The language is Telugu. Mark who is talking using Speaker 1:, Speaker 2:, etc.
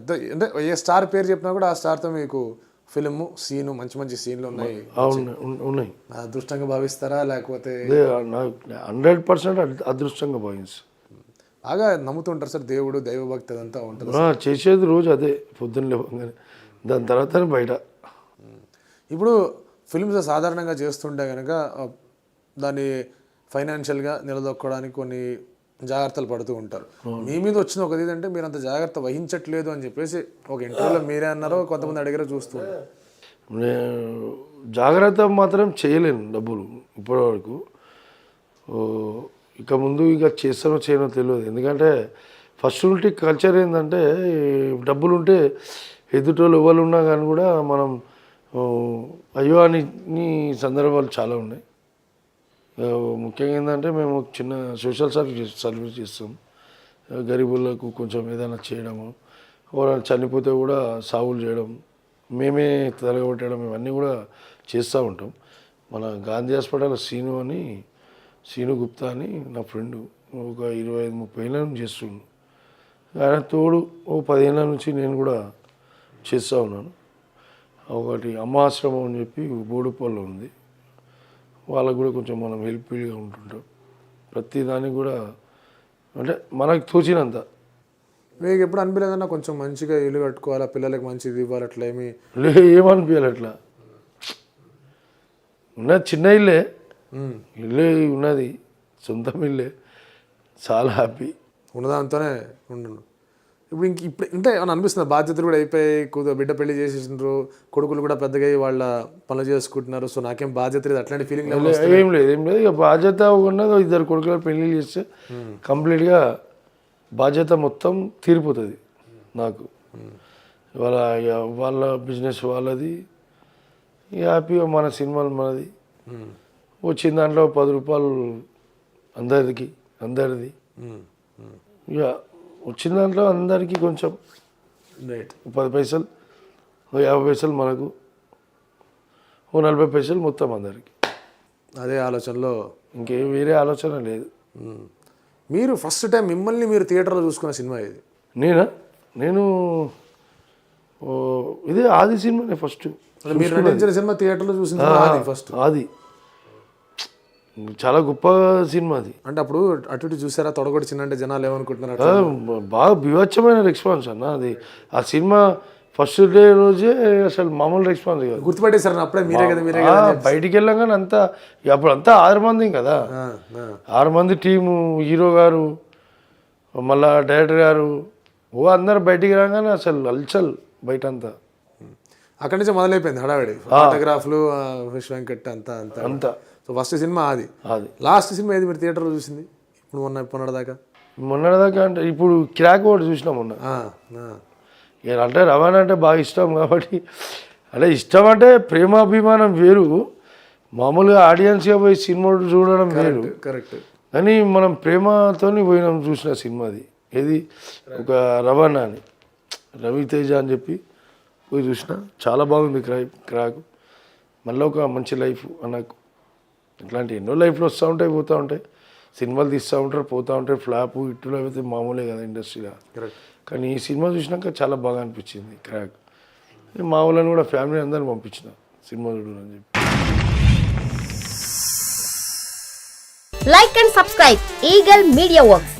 Speaker 1: పెద్ద అంటే ఏ స్టార్ పేరు చెప్పినా కూడా ఆ స్టార్తో మీకు ఫిల్మ్ సీను మంచి మంచి సీన్లు ఉన్నాయి.
Speaker 2: ఉన్నాయి.
Speaker 1: అదృష్టంగా భావిస్తారా లేకపోతే
Speaker 2: 100% అదృష్టంగా భావించు.
Speaker 1: బాగా నమ్ముతుంటారు సార్ దేవుడు దైవభక్తి అదంతా ఉంటుంది.
Speaker 2: చేసేది రోజు అదే పొద్దున్న లేవగానే, దాని తర్వాత బయట.
Speaker 1: ఇప్పుడు ఫిల్మ్స్ సాధారణంగా చేస్తుంటే కనుక దాన్ని ఫైనాన్షియల్గా నిలదొక్కడానికి కొన్ని జాగ్రత్తలు పడుతూ ఉంటారు. మీ మీద వచ్చిన ఒక ఇదంటే మీరు అంత జాగ్రత్త వహించట్లేదు అని చెప్పేసి ఒక ఇంటర్వ్యూలో మీరే అన్నారో కొంతమంది అడిగారో చూస్తున్నారు.
Speaker 2: జాగ్రత్త మాత్రం చేయలేను డబ్బులు ఇప్పటివరకు. ఇక ముందు ఇక చేస్తానో చేయనో తెలియదు. ఎందుకంటే ఫస్ట్ నుండి కల్చర్ ఏంటంటే డబ్బులు ఉంటే ఎదుటోళ్ళు ఎవరు ఉన్నా కానీ కూడా మనం అయ్యో అని సందర్భాలు చాలా ఉన్నాయి. ముఖ్యంగా ఏంటంటే మేము చిన్న సోషల్ సర్వీస్ చేస్తాం. గరీబులకు కొంచెం ఏదైనా చేయడము, ఎవరైనా చనిపోతే కూడా సాగులు చేయడం, మేమే తలగొట్టడం, ఇవన్నీ కూడా చేస్తూ ఉంటాం. మన గాంధీ హాస్పిటల్ సీను గుప్తా అని నా ఫ్రెండు ఒక 25-30 ఏళ్ళ నుంచి చేస్తున్నాను. ఆయన తోడు 10 ఏళ్ళ నుంచి నేను కూడా చేస్తూ ఉన్నాను. ఒకటి అమ్మ ఆశ్రమం అని చెప్పి బోడుపల్లిలో ఉంది. వాళ్ళకు కూడా కొంచెం మనం హెల్ప్ఫుల్గా ఉంటుంటాం. ప్రతి దానికి కూడా అంటే మనకు తోచినంత.
Speaker 1: మీకు ఎప్పుడు అనిపించలేదన్నా కొంచెం మంచిగా ఇల్లు కట్టుకోవాలా, పిల్లలకి మంచిది ఇవ్వాలి, అట్లా
Speaker 2: ఏమనిపించాలి? అట్లా ఉన్నది చిన్న ఇల్లే ఉన్నది, సొంతం ఇల్లే, చాలా హ్యాపీ
Speaker 1: ఉన్నదాంతోనే ఉండు. ఇప్పుడు అంటే ఏమన్నా అనిపిస్తుంది బాధ్యతలు కూడా అయిపోయి, బిడ్డ పెళ్లి చేసేసినారు, కొడుకులు కూడా పెద్దగా వాళ్ళ పనులు చేసుకుంటున్నారు, సో నాకేం బాధ్యత లేదు అట్లాంటి ఫీలింగ్
Speaker 2: ఏం లేదు. ఇక బాధ్యత ఉన్నది 2 కొడుకులు పెళ్లి చేస్తే కంప్లీట్గా బాధ్యత మొత్తం తీరిపోతుంది నాకు. వాళ్ళ బిజినెస్ వాళ్ళది, హ్యాపీగా మన సినిమాలు మనది. వచ్చిన దాంట్లో 10 రూపాయలు అందరిది. ఇక వచ్చిన దాంట్లో అందరికీ కొంచెం 10 పైసలు, 50 పైసలు మనకు, 40 పైసలు మొత్తం అందరికి.
Speaker 1: అదే ఆలోచనలో
Speaker 2: ఇంకే వేరే ఆలోచన లేదు.
Speaker 1: మీరు ఫస్ట్ టైం మిమ్మల్ని మీరు థియేటర్లో చూసుకున్న సినిమా ఇది?
Speaker 2: నేను ఇదే ఆది సినిమానే ఫస్ట్.
Speaker 1: మీరు నటించిన సినిమా థియేటర్లో చూసిన ఫస్ట్
Speaker 2: ఆది. చాలా గొప్ప సినిమా అది.
Speaker 1: అంటే అప్పుడు అటు ఇటు చూసారా, తొడగొడిచిందంటే జనాలు ఏమనుకుంటున్నారు?
Speaker 2: బాగా బీభత్సమైన రెస్పాన్స్ అన్న. అది ఆ సినిమా ఫస్ట్ డే రోజే అసలు మామూలు రెస్పాన్స్ కాదు.
Speaker 1: గుర్తుపట్టేశారు అప్పుడే మీరే కదా?
Speaker 2: బయటికి వెళ్ళంగానే అంతా అప్పుడు అంతా 6 మంది కదా, 6 మంది టీము, హీరో గారు, మళ్ళా డైరెక్టర్ గారు, అందరు బయటికి రాగానే అసలు అల్చల్ బయట అంతా.
Speaker 1: అక్కడి నుంచి మొదలైపోయింది హడావిడి, ఫోటోగ్రాఫ్లు, విష్ వెంకట్ అంతా. సో ఫస్ట్ సినిమా అది. లాస్ట్ సినిమా ఏది మీరు థియేటర్లో చూసింది ఇప్పుడు
Speaker 2: మొన్నటిదాకా? అంటే ఇప్పుడు కిరాక్ ఒకటి చూసినా మొన్న. అంటే రవాణా అంటే బాగా ఇష్టం కాబట్టి, అంటే ఇష్టం అంటే ప్రేమాభిమానం వేరు, మామూలుగా ఆడియన్స్గా పోయి సినిమా చూడడం వేరు.
Speaker 1: కరెక్ట్.
Speaker 2: కానీ మనం ప్రేమతో పోయినాం చూసిన సినిమా అది. ఏది ఒక రవాణా అని, రవితేజ అని చెప్పి పోయి చూసిన. చాలా బాగుంది క్రాక్. మళ్ళీ ఒక మంచి లైఫ్ నాకు. ఇట్లాంటి ఎన్నో లైఫ్లు వస్తూ ఉంటాయి, పోతూ ఉంటాయి. సినిమాలు తీస్తూ ఉంటారు, పోతూ ఉంటాయి. ఫ్లాప్ ఇట్టులో అయితే మామూలే కదా ఇండస్ట్రీలో. కానీ ఈ సినిమా చూసినాక చాలా బాగా అనిపించింది క్రాక్. మా వాళ్ళని కూడా ఫ్యామిలీ అందరిని పంపించిన సినిమా చూడని చెప్పి.
Speaker 3: Like and subscribe Eagle Media Works.